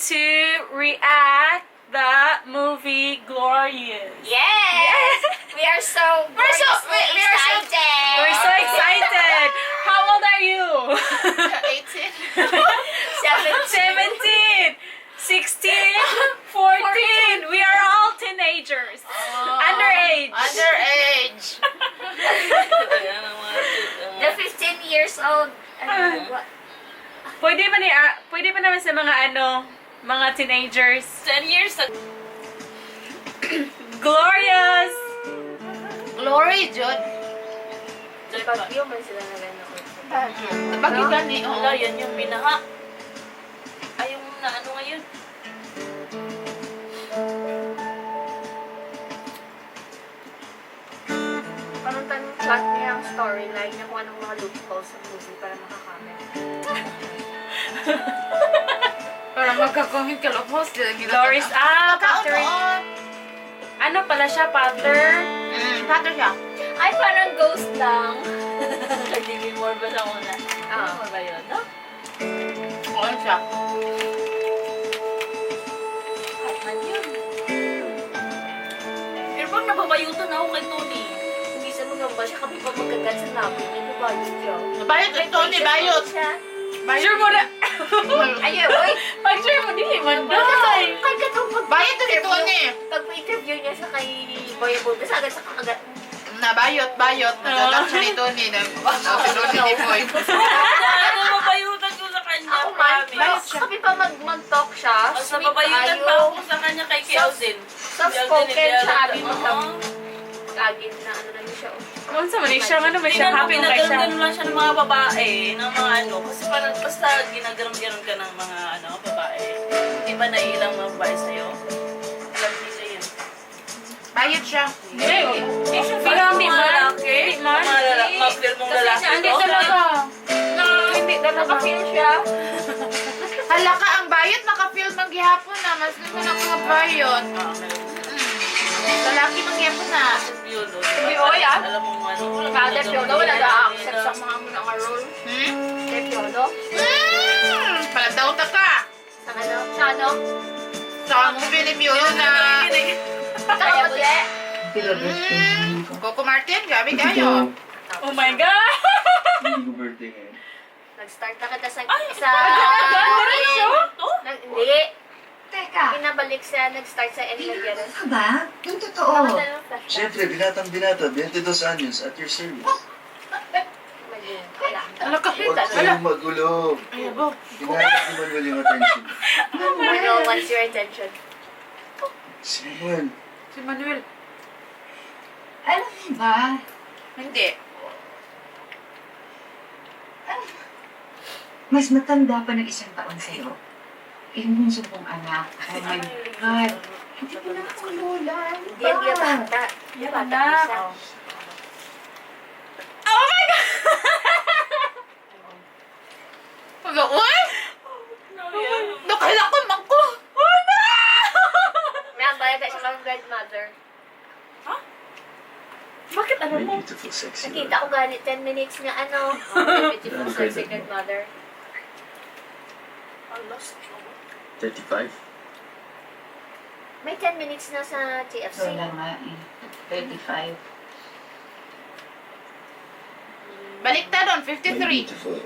to react the movie Glorious. Yes! We are so excited! We're so excited! How old are you? 18. 17, 16, 14. We are all teenagers. Underage. Underage. The 15 years old. What? Pwede ba naman sa mga mga teenagers? 10 years ago. Glorious! Glory, Jod. Bagyo man sila na gano'n. Bagyo gani, oo. Wala, yan yung binaha. Ay, yung na ano ngayon. Anong tanong plot niya ang storyline niya kung anong mga loopholes sa movie para makakamit? Parang magka-comment ka lang host. Glorious. Pattern. Ano pala siya? Pattern? Pato siya. Ay, parang ghost lang. Demi Moore ba sa una? Ah. Ano ba yun, no? Oo siya. Batman yun. Pero bang nababayutan ako kay Tony. Hindi sa mga ba siya kami pa magkagat sa namin. May nabayot siya. Bayot ito ni Bayot. Sure mo na. Ayaw, oy! Pag-sure mo din, Manday. Kaya katong Bayot ito ni. pag interview niya sa kay Boy Bulbis, agad sa kakagat. Bayot. Nagagat siya nito ni. Sinunod ni Boy. Ano, mabayutan ko sa kanya, Ako man, promise. kami pa mag-talk siya. Mas Sweet nababayutan pa kayo. ako sa kanya kay Keldin. Soft-spoken siya, abi agin na ano namin siya. Kung sa manik siya, ano ba Hindi siya? naman Happy ba siya? pinagano'n lang siya ng mga babae, ng mga ano. Kasi parang basta ginagaram-garam ka ng mga babae. Di ba naiilang mga babae sa'yo? Alam nila yun. Bayot siya. Hindi. Parang Hindi mga man. lalaki, Hindi man. mga lalaki, mga film mong lalaki. Hindi to. talaga. Hindi talaga. Nakafeel siya. Hala ka, ang Bayot naka-film ang gihapon na. Mas naman ako nga Bayot. Ah, meron. Lalaki mang gihapon na. Yun, no? Hindi, oy, ah. Alam mo ano. Kada Piolo, wala na-accept sa mga muna nga role. Kay Piolo. Paladaw ta ka. Sa ano? Sa ano? Sa movie ni Piolo na. Kaya uli. Coco Martin, grabe kayo. Oh my God! Hindi ko birthday ngayon. Nag-start na kita sa... Ganda rin siya. Hindi. Teka, Pinabalik siya, nag-start sa Enligera. ano ba? Yung totoo. Siyempre, binatang-binata, 22 anyos at your service. Hala ka. Huwag kayong magulo. Ayabo. Hinahanap ni Manuel yung attention. No, what's your intention? Si Manuel, Si Manuel. Alam mo ba? Hindi. Mas matanda pa ng isang taon sa'yo. Yung bunso kong anak. Oh my God. Hindi ko na ako lola. Hindi yan yung bata. Yung bata isa. Oh my God! Wala, uy! Nakala ko mangko. Oh no! May ang bayad siya kang grandmother. Bakit ano my mo? beautiful, sexy Nakita ko Lola. ganit 10 minutes nga ano. Beautiful Okay. sexy grandmother. 35? May 10 minutes na sa TFC. Lola nga eh. 35. Balik ta doon, My 53. beautiful,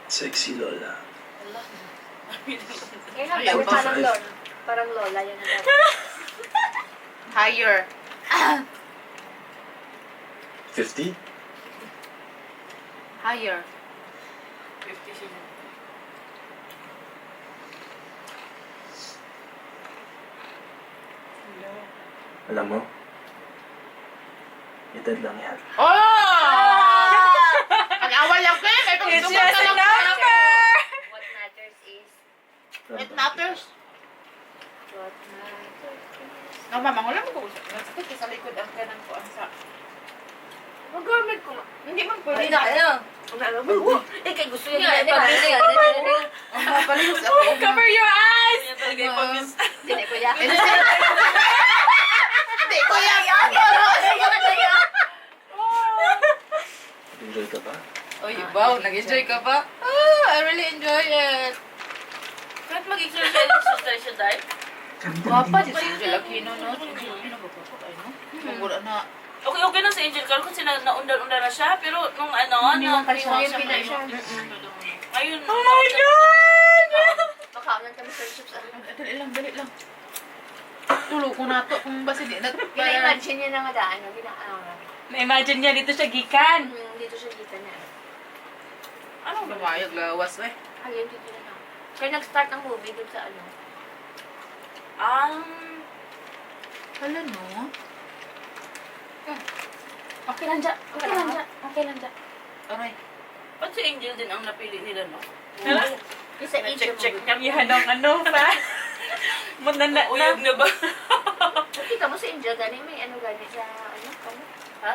sexy Lola. Yan ang Ayaw dami ba? parang lola. Parang lola yun ang dami. Higher. 50? Higher. 50 siya. Alam mo, edad lang yan. Oh! Ang-awal lang kayo. May It's pagtungkol just ka a lang. number! What matters is... It matters. What matters is... No, mama, wala mo ko usap. Nasakit ka sa likod ang kanan ko. Ang sa... Mag-government ko ma... Hindi man Hindi pwede na, na. ano? Eh, kay gusto yun. Yeah, Hindi Ang mapalihos ako. Cover your eyes! Kaya talaga yung pag-miss. Hindi ko yan. Hindi ko yan. Enjoy ka ba? Oy, wow, nag-enjoy ka ba? Oh, I really enjoy it. Kahit mag-exercise siya dahil. Guwapa, di si Angel Aquino, no? Si Angel Aquino, guwapa kayo, no? Wala na. Okay na si Angel Carl kasi naundal-undal na siya. Pero nung Iniwan ka siya. siya Yung siya. Ayun. Oh my God! Makaunan kami sa chips. Dali lang. Tulo ko na to kung basi di na. Gina-imagine niya na nga daan. Na-imagine niya, dito siya gikan. Dito siya kita niya. Ano ba? Lumayag lawas, eh. Ayun, dito na lang. Kaya nag-start ng movie dun sa ano. Hala, no? Okay lang dyan. Okay lang dyan. Aray. Ba't si Angel din ang napili nila, no? Hala? Yung sa Egypt Check movie. niya. Yan ang ano pa. Munanda Uyog na. na ba? Kita mo sa Angel, gani may ano gani sa ano? Ano? Ha?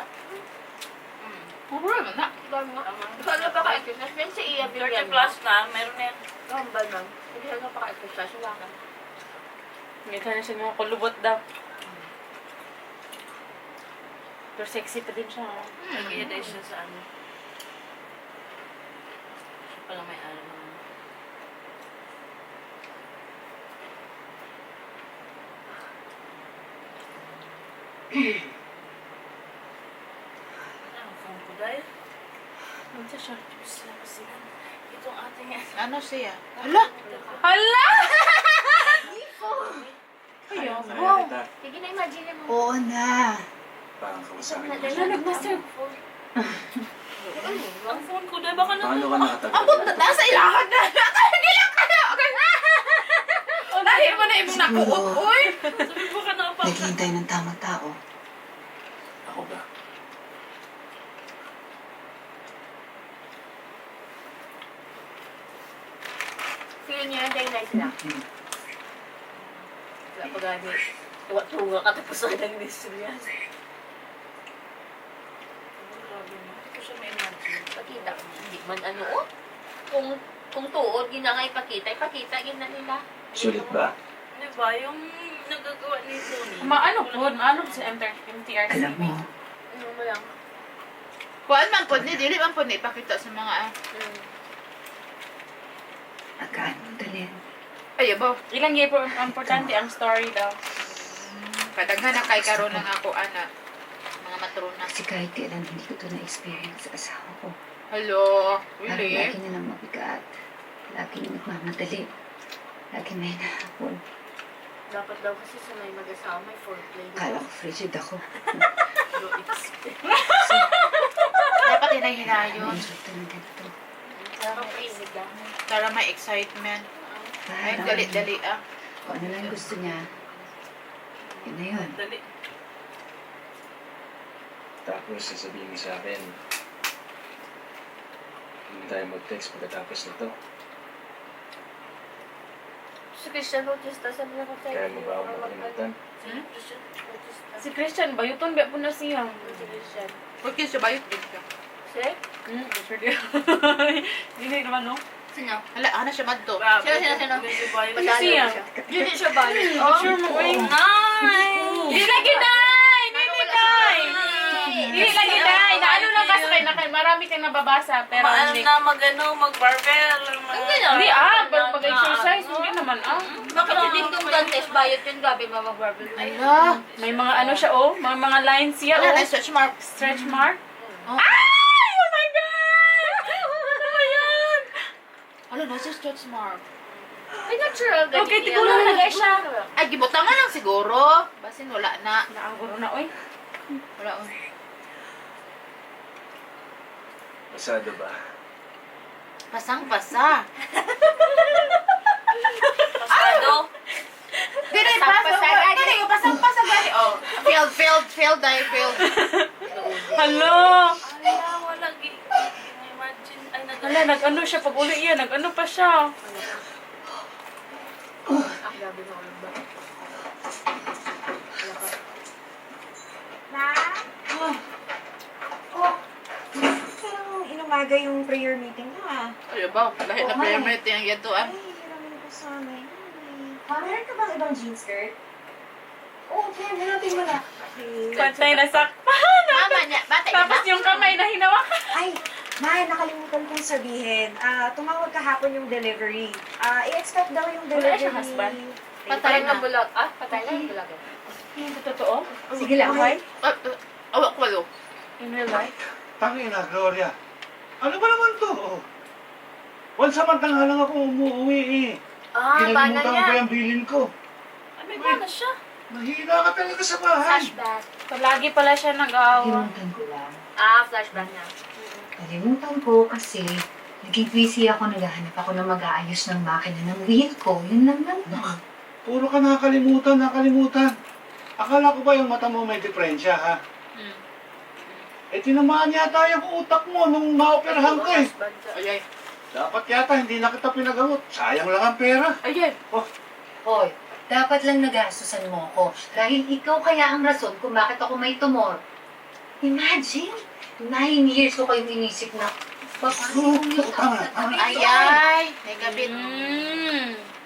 Mura man na. Gani mo? Tama. Ikaw na pa ka-exercise. Yan si Iya 30 Villan. plus na, meron na yan. Gamba lang. Hindi ka pa ka-exercise. Wala ka. May ka na siya mga kulubot daw. Pero sexy pa din siya. Nag-i-day siya sa ano. Siya pala may ano. Ano, phone ko dahil? Ano siya? Itong ating Ano siya? Hala! Hala! Ayaw Wow. kita. Sige na, imagine mo. Oo na. Parang kawasakin mo. Nalog na sir. ang phone ko dahil baka Paano na. ka nakatagal? Abot na, nasa ilahan na. Hindi lang ka na. Okay. Dahil mo na imong nakuot, uy. Sabi baka na pa. Naghihintay ng tamang tao. Ako ba? Feel niyo yung daylight lang. Wala pa gani. Tuwa-tuwa ka tapos na ng nisuriya. Grabe na. Hindi ko siya ma-imagine. Pakita. Hindi man ano oh. Kung tuod, yun na nga ipakita, yun na nila. Sulit ba? Di ba? Yung nagagawa ni Tony. Maano po? Maano si MTRCB? Alam mo, Ano mo lang. Kuan man po ni, dili man po ni ipakita sa mga agaan mo dalhin. Ay, ba? Ilang year po ang importante ang story daw. Kadaghan na kay karon lang ako, ana. Mga matrona. Kasi kahit kailan hindi ko ito na-experience sa asawa ko. Hello? Parang Really? lagi na lang mabigat. Lagi nagmamadali. Lagi may nahabol. Dapat daw kasi sa may mag-asawa, may foreplay. Kala ko frigid ako. No expect. Dapat hinahinayon. Na-enjoy ko ng ganito. Papaisig ka. Para may excitement. Ay, Parang dali-dali ah. kung ano lang gusto niya, yun na yun. Dali. Tapos sasabihin mo sa akin, hindi tayo mag-text pagkatapos nito. Si Christian Bautista, sabi na ko sa'yo. Kaya mo ba ako makalimutan? Christian Bautista. Si Christian, bayuton ba po na siya? Si Christian. Porque siya bayot din ka. Si? Sure di. Hindi naman no? Sino? Hala, ana siya madto. Sino? Medyo ba yun? Madali siya. siya. Yun siya ba? Oh, Sure mo uy. Nice! Hindi na giday! Hindi day! Hindi na giday! Naano lang kasi kayo na kayo. Marami kang nababasa pero Maano hindi. na mag-barbell. Hindi mag-exercise. Hindi naman bakit hindi kung Dantes bayot yun, gabi mamag-barbell. Ala. May mga ano siya mga lines siya Ala, na stretch mark. Stretch mark. Oh. Ay! Oh my God! Ano ba yan? Ala, nasa stretch mark. Ay, natural. Okay, tigulo na guys siya. Ay, gibutangan lang siguro. Basin wala na. Naaguro na, oy. Wala. Oh. Pasado ba? Pasang-pasa. Pasado. Dili, pasang-pasa gani. Oh, failed, dahil failed. Hello! Ala, wala. Imagine. Ay, Hala, nag-ano siya. Pag uli yan, nag-ano pa siya. Ah, gabi na ulit ba? Parang inumaga yung prayer meeting ha. Ay, ba? Lahit na prayer meeting ang yaduan. Ay, hirami ko sa amin. Meron ka bang ibang jeans skirt? Oo, okay. Hanapin mo na. Okay. Pantay na sakpan. Mama niya, bata niya ba? Tapos yung kamay na hinawakan. Ay, May, nakalimutan kong sabihin. Tumawag kahapon yung delivery. I-expect daw yung Wala delivery. siya husband? Patay na bulag. Patay na yung bulag. Hindi totoo? Sige lang, okay? Awak walo. In real life? Tangina, Gloria. Ano ba naman to? Once a month na nga lang ako umuwi eh. Paano Kinalimutan ko niya? pa yung bilin ko. Ay, may gana siya. Mahina ka talaga sa bahay. Flashback. Palagi pala siya nag-aawa. Kalimutan ko lang. Flashback na. Kalimutan ko kasi naging busy ako, naghahanap ako ng mag-aayos ng makina ng wheel ko. Yun lang naman. Puro ka nakalimutan. Akala ko ba yung mata mo may diferensya, ha? Eh, tinamaan yata yung utak mo nung maoperahan ka eh. Ayay. Dapat yata hindi na kita pinagamot. Sayang lang ang pera. Ayun. Hoy, dapat lang nagastusan mo ko. Dahil ikaw kaya ang rason kung bakit ako may tumor. Imagine, 9 years ko kayong inisip na Tama. Ayay. May gabit.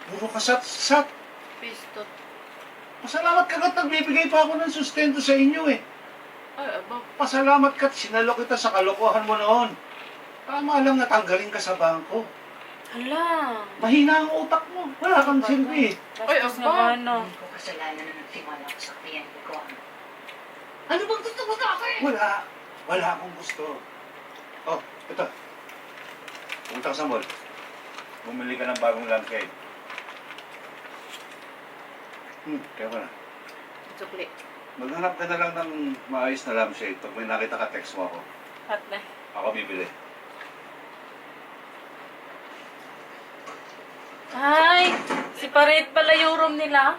Puro kasat-sat. Pisto. Pasalamat ka ka't nagbibigay pa ako ng sustento sa inyo eh. Ay, aba. Pasalamat ka't sinalo kita sa kalokohan mo noon. Tama lang natanggalin ka sa bangko. Hala. Mahina ang utak mo. Wala kang silbi. Bastos na ano. Hindi ko kasalanan na nagtiwala ko sa kliyente ko. Ano bang gusto mo sa akin? Wala akong gusto. Oh, ito. Pumunta ka sa mall. Bumili ka ng bagong lampshade. Kaya ka na. Sukli. Maghanap ka na lang ng maayos na lampshade. Pag may nakita ka, text mo ako. Hot na. Ako bibili. Ay, separate pala yung room nila.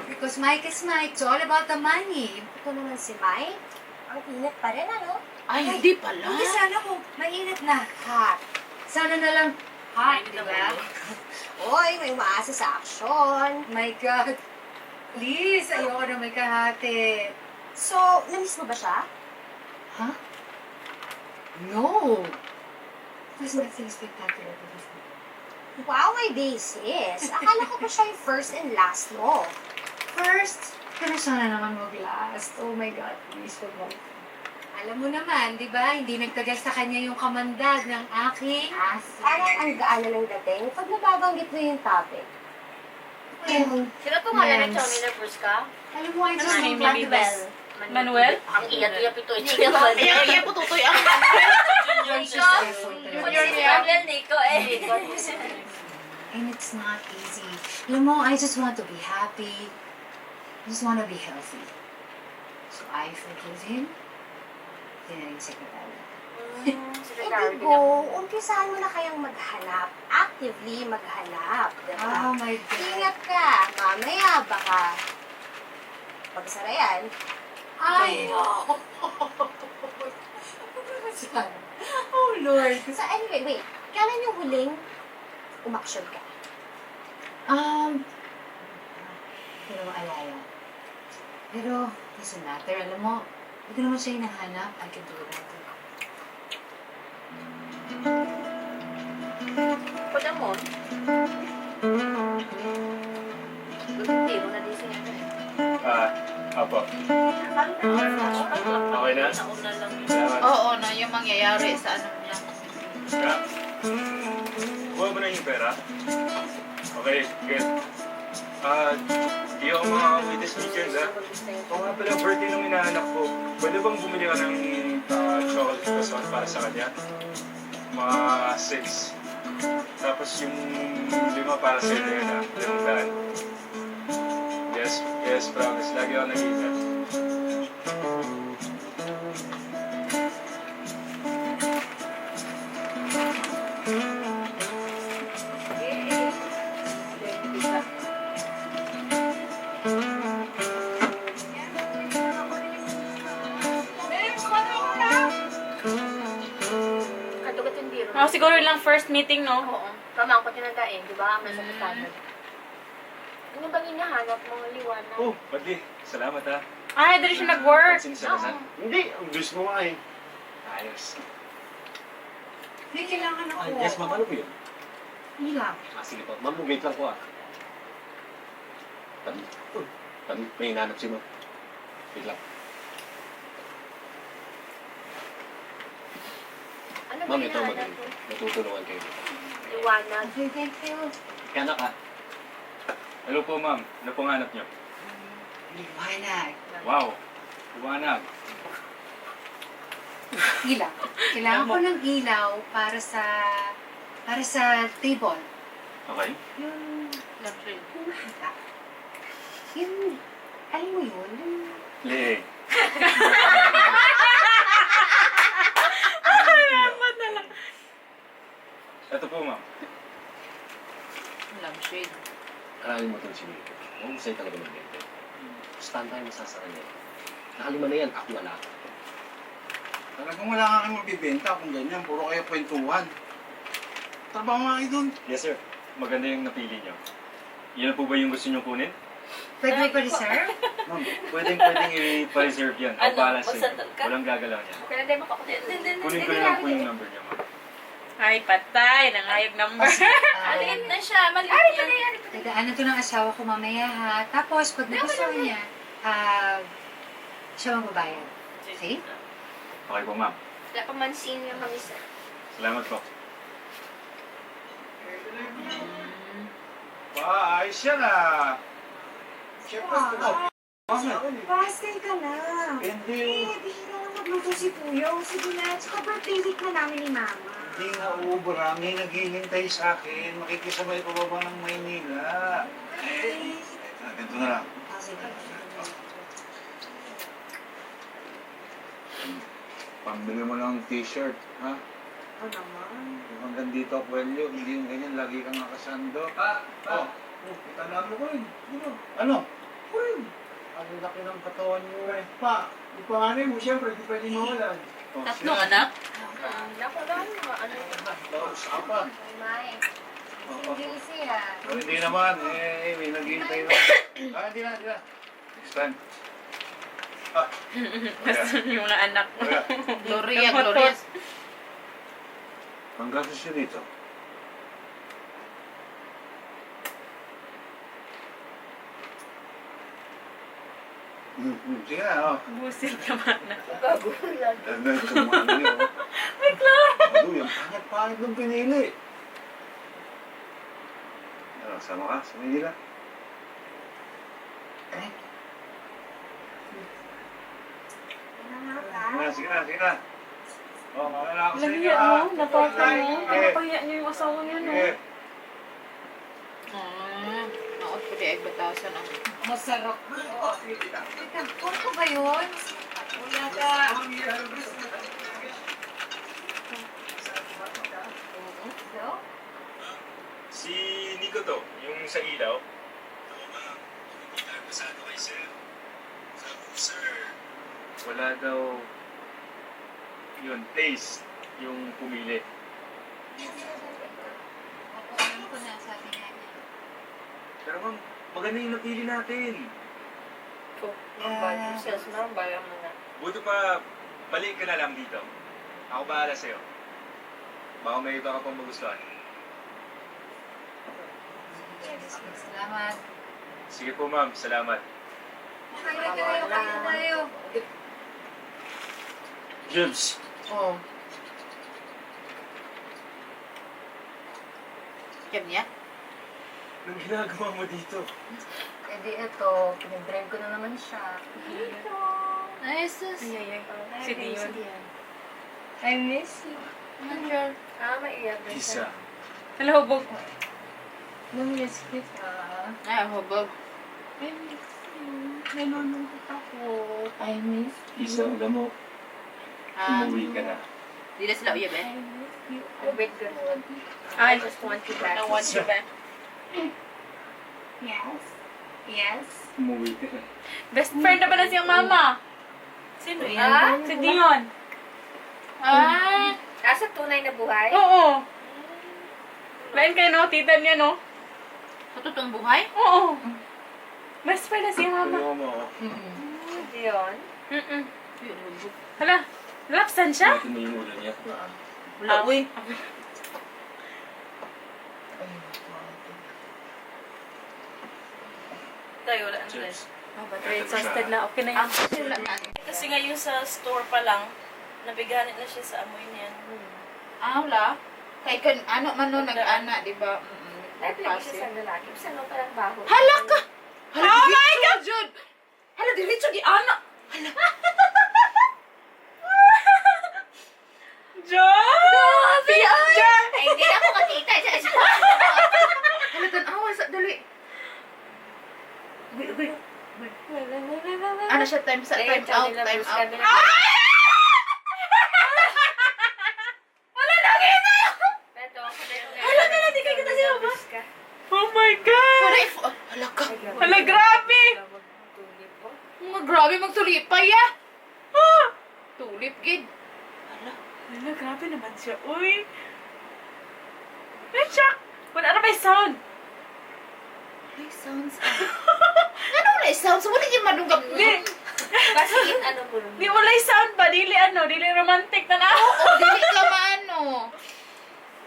Because Mike is Mike. It's all about the money. Ito naman si Mike. Ang init pa rin, ano? Ay, hindi pala. Hindi sana kung mainit na hot. Sana na lang hot, di ba? Oy, may umaasa sa aksyon. My God. Please, ayoko na may kahati. So, namiss mo ba siya? Huh? No. There's nothing spectacular to this. Wow, may basis. Akala ko pa siya yung first and last mo. First, pero sana naman mag-last. Oh my God, please, wag mo. Alam mo naman, di ba? Hindi nagtagal sa kanya yung kamandag ng aking asin. Parang ang gaan na ng dating pag nababanggit mo yung topic. Sino to nga na Tommy na Brusca? Alam mo, I just Ano, don't Amy like Bibes? Manuel? Ang iyat-iyat ito. Ayay po tutoy ang Junior niya? Nico eh. And it's not easy. Alam mo, I just want to be happy. I just want to be healthy. So I forgive him. Then I secretary. Hindi ko, umpisahan mo na kayang maghanap. Actively maghanap. Diba? Oh my God. Ingat ka. Mamaya baka pagsara yan. Ay, no. Oh, Lord. So anyway, wait. Kailan yung huling umaksyon ka? Pero alaya. Pero, doesn't matter. Alam mo, hindi ko naman siya hinahanap. I can do that. Pwede mo. Biro na din siya. Apo. Okay na? Nauna lang yun. Oo na, yung mangyayari sa ano niya. Kuha mo na yung pera. Okay, good. Di ako makakauwi this weekend, ha? Kung nga pala birthday nung inahanap ko, pwede bang bumili ka ng chocolate croissant para sa kanya? Mga 6. Tapos yung 5 para sa inyo yun, ha? 500. Yes, promise. Lagi ako nag-iingat. Katugat yung biro. Oh, siguro lang first meeting, no? Oo. Pamangkot yung nagkain, di ba? May sakit. Ano bang hinahanap mo? Liwanag? Oh, pati. Salamat, ha? Ay, dali siya nag-work. Sinisalasan? Hindi. Ang gusto mo nga, eh. Ayos. May kailangan ako. Yes, ma'am. Ano po yun? Hindi lang. Sige po. Ma'am, wait lang po may hinanap si ma'am. Wait lang. Ma'am, ito magaling. Natutulungan kayo dito. Liwanag. Okay, thank you. Kaya na ka. Hello po, ma'am. Ano pong hanap niyo? Liwanag. Wow. Liwanag. Ilaw. Kailangan ko ng ilaw para sa table. Okay. Yung makita. Yung, alam mo yun? Yung, Leeg. Ito po, ma'am. Lampshade. Aralin mo itong si Miko. Huwag sa'yo talaga mag-bente. Stand tayo masasara niya. Nakalima na yan, ako wala. Talagang wala nga kayong mabibenta kung ganyan. Puro kayo kwentuhan. Trabaho nga kayo dun. Yes, sir. Maganda yung napili niyo. Yan po ba yung gusto niyo kunin? pwede mo pa-reserve? Ma'am, pwedeng i-reserve yan. Ako Ano, bahala sa masandal inyo. ka? Walang gagalaw niya. Okay na din mo ako. Kunin ko na lang po yung number niya, ma'am. Ay, patay. Nangayag number. Maliit na siya. Maliit yan. Dadaanan to ng asawa ko mamaya ha. Tapos, pag nagustuhan niya, siya magbabayad. See? Okay po, ma'am. Wala pa mansin yung kami sir. Salamat po. Ayos yan ah. Siyempre, Bastay ka na. Hindi. Bihira lang magluto si Kuya. Sige na, tsaka birthday week na namin ni Mama. Hindi nga ubra. May naghihintay sa akin. Makikisabay pa ba ng Maynila? Ganito na lang. Pambili mo ng t-shirt, ha? Oo naman. Yung hanggang dito, Puelyo, hindi yung ganyan, lagi kang nakasando. Oh, itanalo ko rin. Ano? Ko rin. Ang laki ng katawan mo. Yung panganay mo, siyempre, di pwede mawalan. Tatlong anak? Naku, dahil mga ano yun. Usapan. May. Hindi siya. Pero hindi naman, may naghihintay na. Hindi na. Next time. Gusto niyo mga anak mo. Kaya, Gloria, Gloria. ang gastos siya dito. Sige na, oh. Busil ka man na. Gagulan. Dahil sa mga ano yun. May Clara. Yung pangit-pangit nung pinili. Ano, sama ka sa Manila? Sige na. Oh, mawala na ako sa inyo, Lahiya ha? mo. Napaka mo. Sige. Napapahiya niyo yung asawa niyo, no? Sige. Naot ko di ay batasan ang... Masarap. Teka, porto ba yun? Wala ka. Hello? Si Nico to, yung sa ilaw. Wala daw yun, taste yung pumili. Alam ko na, sabi nga niya. Pero ma'am, maganda yung napili natin. Ang bayo. Sales na, bayo mo na. Buto pa, balik ka na lang dito. Ako bahala sa'yo. Baka may iba ka pang magustuhan. Salamat. Sige po ma'am, salamat. Kaya tayo. Jibs, Oo. Kanya? anong ginagawa mo dito? Eh di ito, pinag-drive ko na naman siya. Ay, sus. Ay. Si Dion. I miss you. Maiyak na siya. Isa. Hello, hubog. Namiss kita. Ay, hubog. I miss you. Nalulungkot ako. I miss Isa, alam mo, umuwi ka na. Di na sila uyab eh. I miss you. Oh, wait, girl. Ay, I just want you back. I want you back. Yes. Umuwi ka na. Best friend na pala siyang mama. Sino yan? Ah? Si Dion. Ah. Asa tunay na buhay? Oo. Lain kayo, no? Tita niya, no? Sa totoong buhay? Oo. Best friend na siyang mama. Tulungan mo ako. Diyon. Hala, lapsan siya? Natin mo yung ulo niya. Wala, uy. Tayo, wala na rin. Chips. Oh, battery exhausted na. Okay na yun. Kasi ngayon sa store pa lang, nabiganit na siya sa amoy niya. Wala. Kay kan ano man no nag-ana, di ba? Dahil lagi siya sa lalaki. Saan mo parang baho? Hala ka! Hala, Oh my God! Jud! Hala, diretso di ana! John! John! Ay, hindi na ako makita dyan. Hala, tanawa sa dali. Ano siya, time out, time out. Oh my God! Hala, hala ka. Hala, grabe! Mga grabe magtulipay ah. Tulip, gid. Hala, grabe naman siya. Uy! Ay, siya! Wala na may sound. Wala sounds. Ano wala sounds? Wala yung madungag. Di, Kasi ano po rin. di wala sound ba? Dili dili romantic na na. Oo, dili ka maano.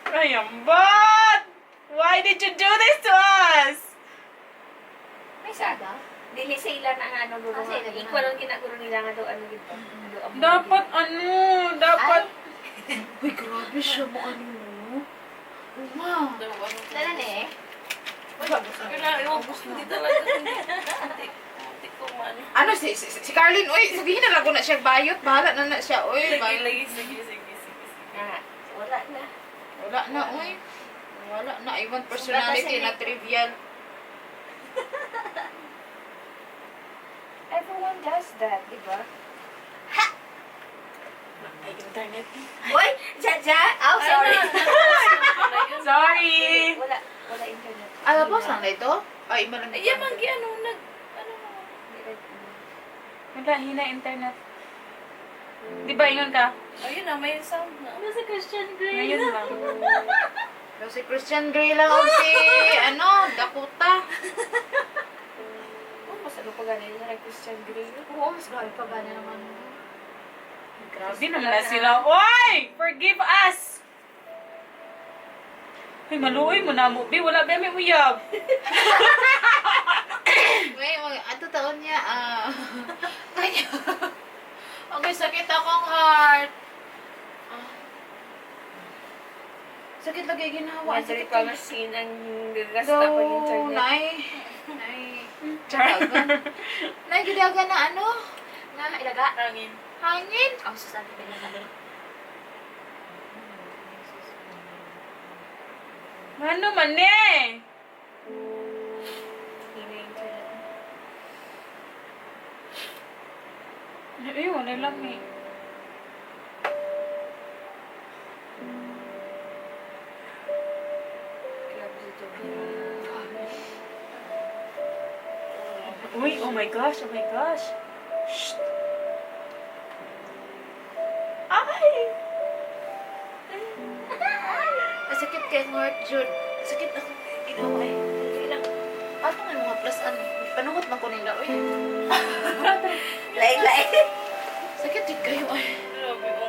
Ay, ambot! Why did you do this to us? May sada. Dili sa ilan ang ano doon. Kasi ilan Equal ang ginaguro nila nga doon. Ano dito? Dapat dapat... Uy, grabe siya mo ano. Uma. Lala na eh. Hindi talaga. Hindi ko man. Ano si Carlin, uy, sabihin na lang ko na siya bayot. Bahala na siya, uy. Sige. Wala na. Wala na, uy. Wala na. I want personality na trivial. Everyone does that, di ba? Ay, internet. Uy! Jaja! Oh, sorry. Sorry! Wala internet. Boss lang na ito? Ay, iba lang. Ay, yaman Wala, hina internet. Di ba, ingon ka? ayun na, may sound na. Nasa Christian Grey. Ngayon lang. So, si Christian Grey lang o si, Dakota. Mas ano pa ganun yung Christian Grey? Oo, mas grabe pa gana naman. Grabe naman na sila. Oy! Forgive us! Ay, maluoy mo na mo. Bi, wala ba may uyab? May, ato taon niya, Okay, sakit akong heart. Sakit lagi ginawa. Madali pa machine ang gagasta So, pa yung internet. Nay, gidaga na ano? Nga, ilaga. Hangin. Hangin. Ang susabi pa niya. Ano man eh? Hina yung internet. Ay, wala lang eh. Grabe si Joby. Uy, oh my gosh, oh my gosh. Shh. Ay! Sakit kay heart, Jude. Sakit ako. Ginawa eh. Kailang. Paano nga mga plus ano? Panuhot man ko nila. Uy. Lai-lai. Sakit din kayo ay. Grabe ko.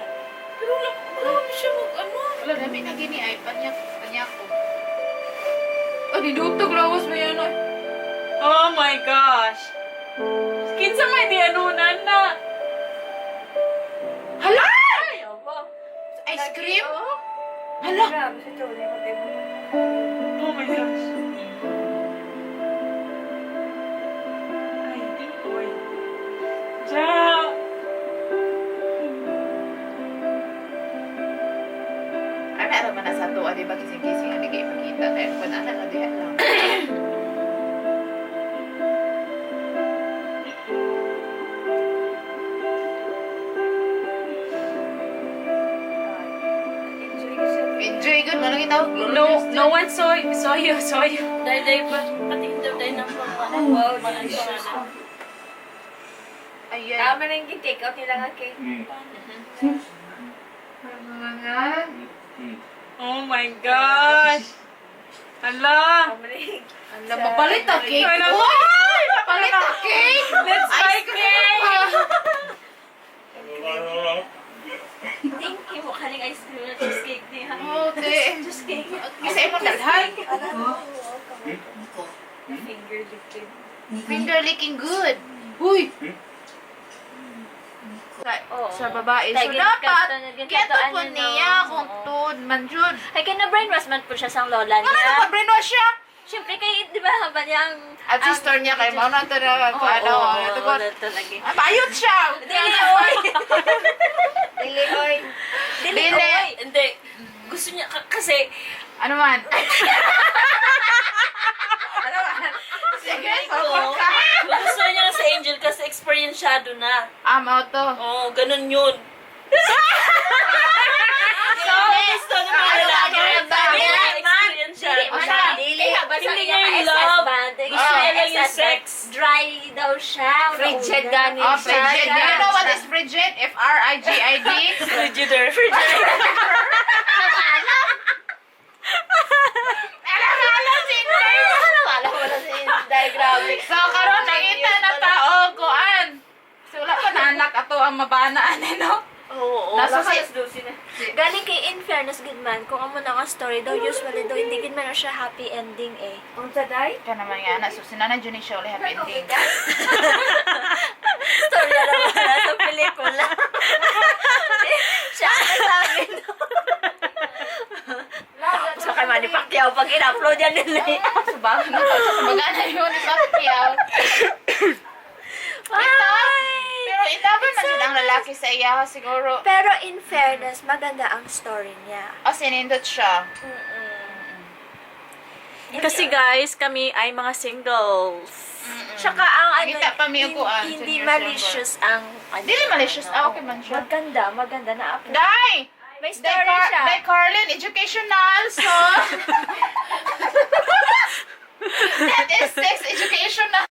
Pero grabe siya Wala namin na gini ay panyak ko. Dinutog lawas mo yan ay. Oh my gosh. Kinsa may di anunan na. Hala! Ay, opo. Ice cream? Oo. Hala! Grabe si Joby. Oh my gosh. Ay, uy. Ja. Ana naman na sa to, di ba kising-kising ang ligay makita tayo. Kung ana na diyan lang. Enjoy ko siya. Enjoy good, manang itawag. No one saw you. Day pa. Patingin daw day ng mga Wow, mga delicious. Ayan. Tama na yung take out nila nga cake. Mga... Oh my gosh. Hala. Tama na yung... Alam, mapalit na cake. Ay, Uy! Mapalit na cake! Let's buy cake! Thank you. Mukha ning ice cream na cheesecake niya. Okay. Cheesecake. Kasi mo dalhan. Finger licking. Finger licking good. Uy! Oo. sa babae. Kaya So, dapat, ginto kaya ano, po niya kung tun, man jud. Ay, kina-brainwash man po siya sang lola Ano niya. na brainwash siya? Siyempre, kay, di ba, haba niya ang... At sister niya kay Mao na talaga ko ano, tugon. talaga. Bayot siya. Dili, oy! Dili, oy. Dili, Dili. oy! Hindi. Gusto niya, kasi, Ano man? Ano man? Sige, ko, gusto niya sa Angel kasi experienceado na. Mao to. Oo, ganun yun. So, gusto ng mga lalaki. Experienceado na. Dili, basta Hindi niya niya yung ka love. ex-husband. Gusto niya lang yung sex. Dry daw siya. Frigid ganit Oh, siya. frigid. Do you know what is frigid? F-R-I-G-I-D? Frigider. Wala si Inday, grabe. So, karon nakita na tao, kuan. So, wala pa na anak ato ang mabanaan, no? Oo. Nasa Galing kay In Fairness, good man. Kung amo na nga story daw, usually daw, hindi good man siya happy ending eh. Unsa day? Ka naman yan, so sinana dyan ni Shirley happy ending. Story na naman sa pelikula. Siya ang nagsabi no. So kay Manny Pacquiao, pag in-upload yan nila eh. Sabahan na to, sa magana yun, sa Pacquiao. Pero itaban man sila ang lalaki sa iya, siguro. Pero in fairness, maganda ang story niya. O, sinindot siya. Kasi guys, kami ay mga singles. Tsaka ang ano, Nakita pa may upuan, hindi senior malicious ang ano. Dili malicious. Okay man siya. Maganda na ako. Day! May story siya. Day Carlin, educational, so... That is sex educational.